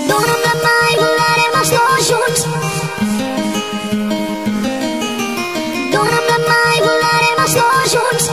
Dona'm la mà i volarem els dos junts. Dona'm la mà i volarem els dos junts.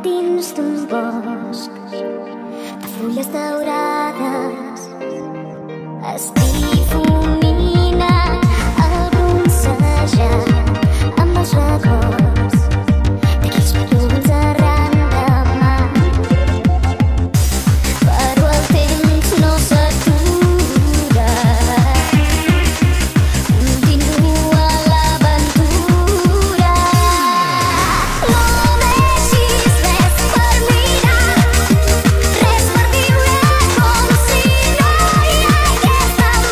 dins d'un bosc de fulles daurades es difumina el bronzejat amb els records d'aquells petons arran de mar. Però el temps no s'atura, continua l'aventura. No deixis res per mirar, res per viure com si no hi hagués demà.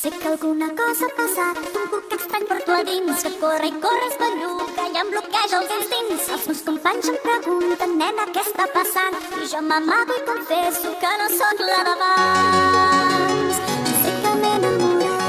Sé que alguna cosa ha passat, un cuc estrany per tu a dins, que corre i corre es belluga i em bloqueja els instints. Els meus companys em pregunten, nena, què està passant? I jo m'amago i confesso que no sóc la d'abans. Jo sé que m'he enamorat.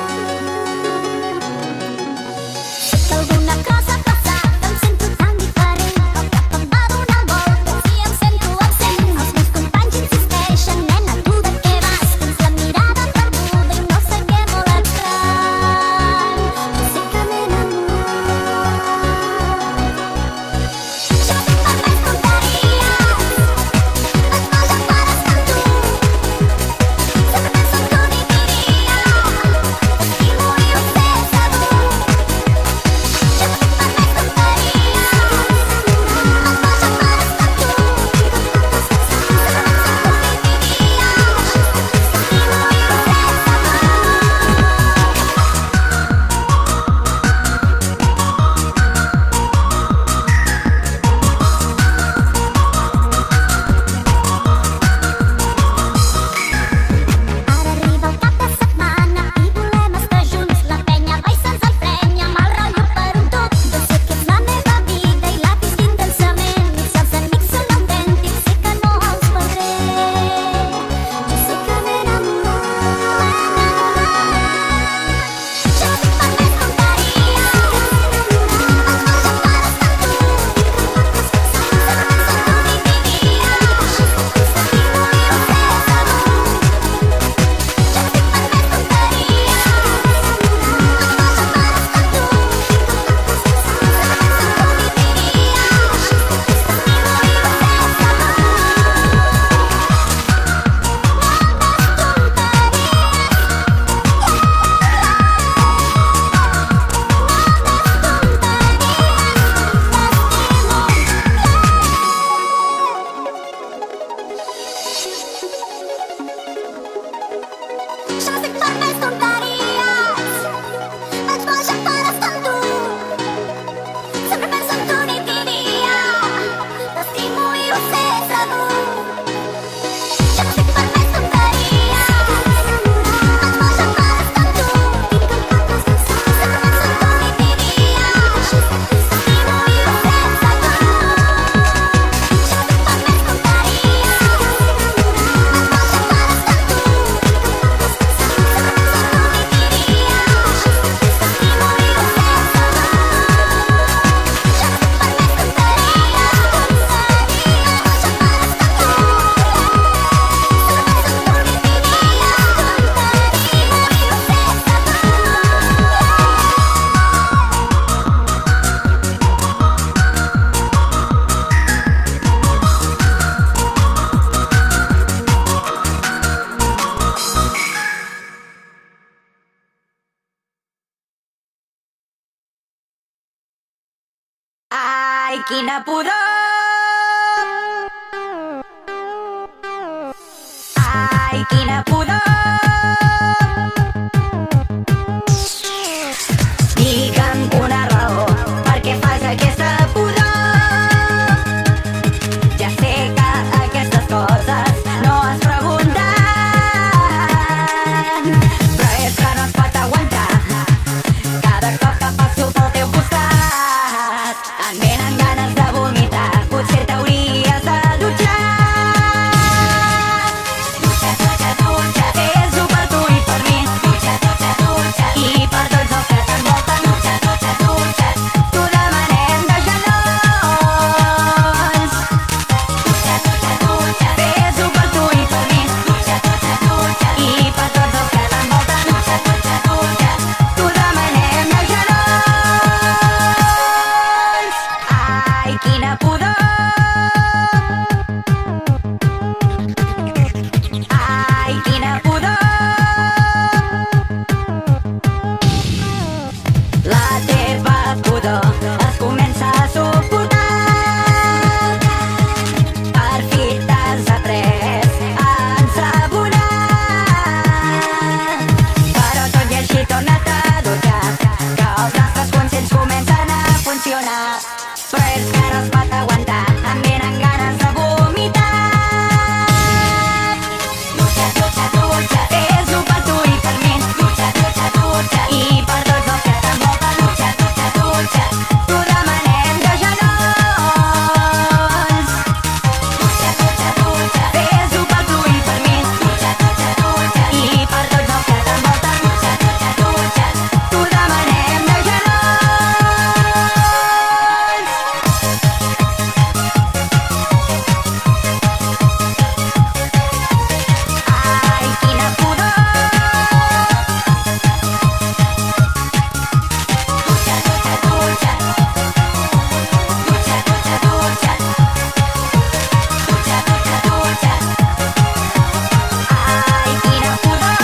Sé que alguna cosa ha passat, em sento tan diferent. El cap em va donar voltes i em sento absent. Els meus companys insisteixen, nena, tu de què vas? Tens la mirada perduda i no sé què molt estrany. Jo sé que m'he enamorat. Jo sé per més tonteries, les coses pares amb tu. Sempre penso Ai, quina pudor! Ai, quina pudor! Digue'm una raó perquè fas aquesta pudor. Ja sé que aquestes coses no es pregunten, però és que no es pot aguantar. Cada cop que passo pel teu costat em venen ganes de vomitar. Potser t'hauries de dutxar. Dutxa, dutxa, dutxa, fes-ho per tu i per mi. Dutxa, dutxa, dutxa, i per tots els que t'envolten. Dutxa, dutxa, dutxa, t'ho demanem de genolls. Dutxa, dutxa, dutxa, fes-ho per tu i per mi. Dutxa, dutxa, dutxa, i per tots els que t'envolten. Dutxa, dutxa, dutxa, t'ho demanem de genolls. Ai, quina pudor! Ai, quina pudor! La teva pudor es comença a suportar. Per fi t'has après a ensabonar. Però tot i així torna't a dutxar, que els nostres conscients comencen a funcionar. Però és que no es pot aguantar, em venen ganes de vomitar. Dutxa, dutxa, dutxa, fes-ho per tu i per mi. Dutxa, dutxa, dutxa, i per tots els que t'envolten. Dutxa, dutxa, dutxa, t'ho demanem de genolls. Dutxa, dutxa, dutxa, fes-ho per tu i per mi. Dutxa, dutxa, dutxa, i per tots els que t'envolten. Dutxa, dutxa, dutxa, t'ho demanem de genolls. Ai, quina pudor! Dutxa, dutxa, dutxa. Dutxa, dutxa, dutxa. Dutxa, dutxa, dutxa. Ai, quina pudor!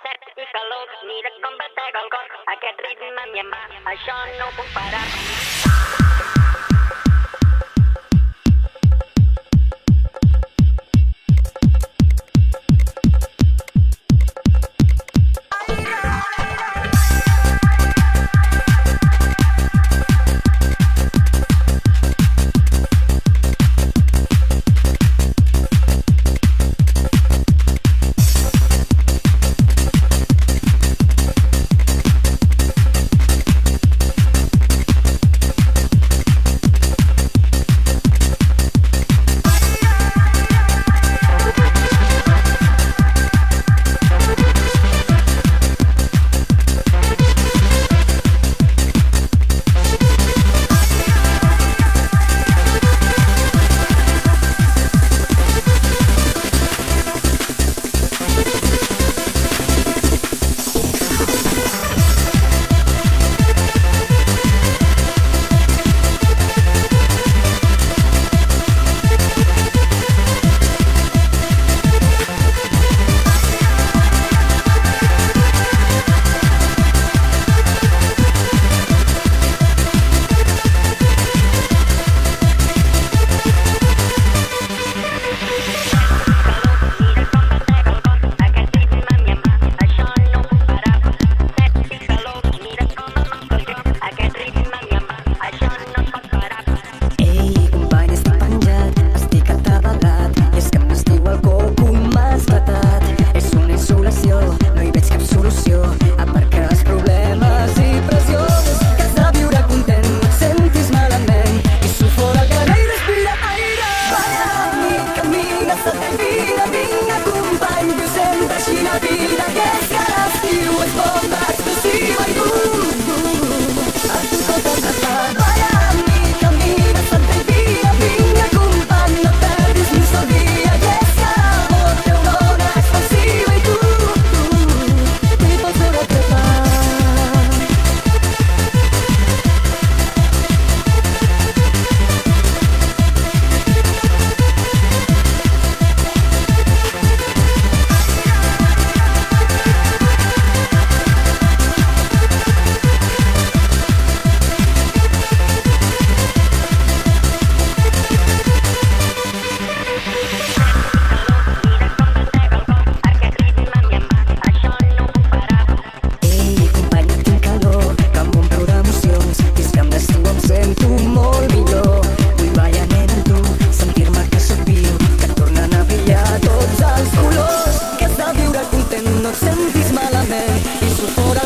Set i calor, mira com batega el cor. Aquest ritme em llama, això no ho puc parar.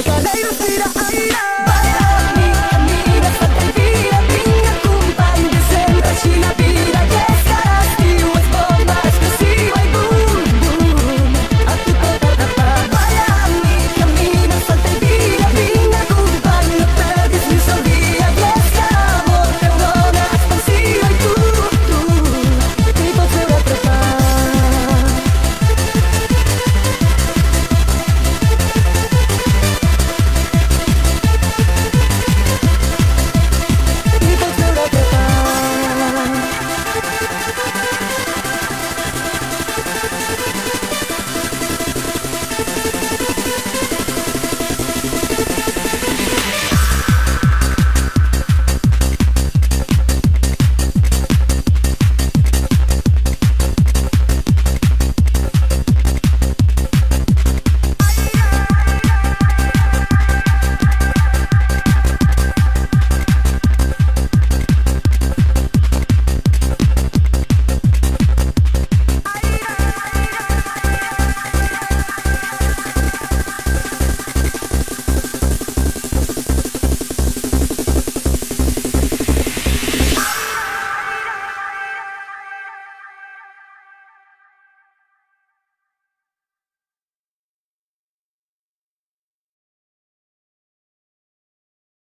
que ve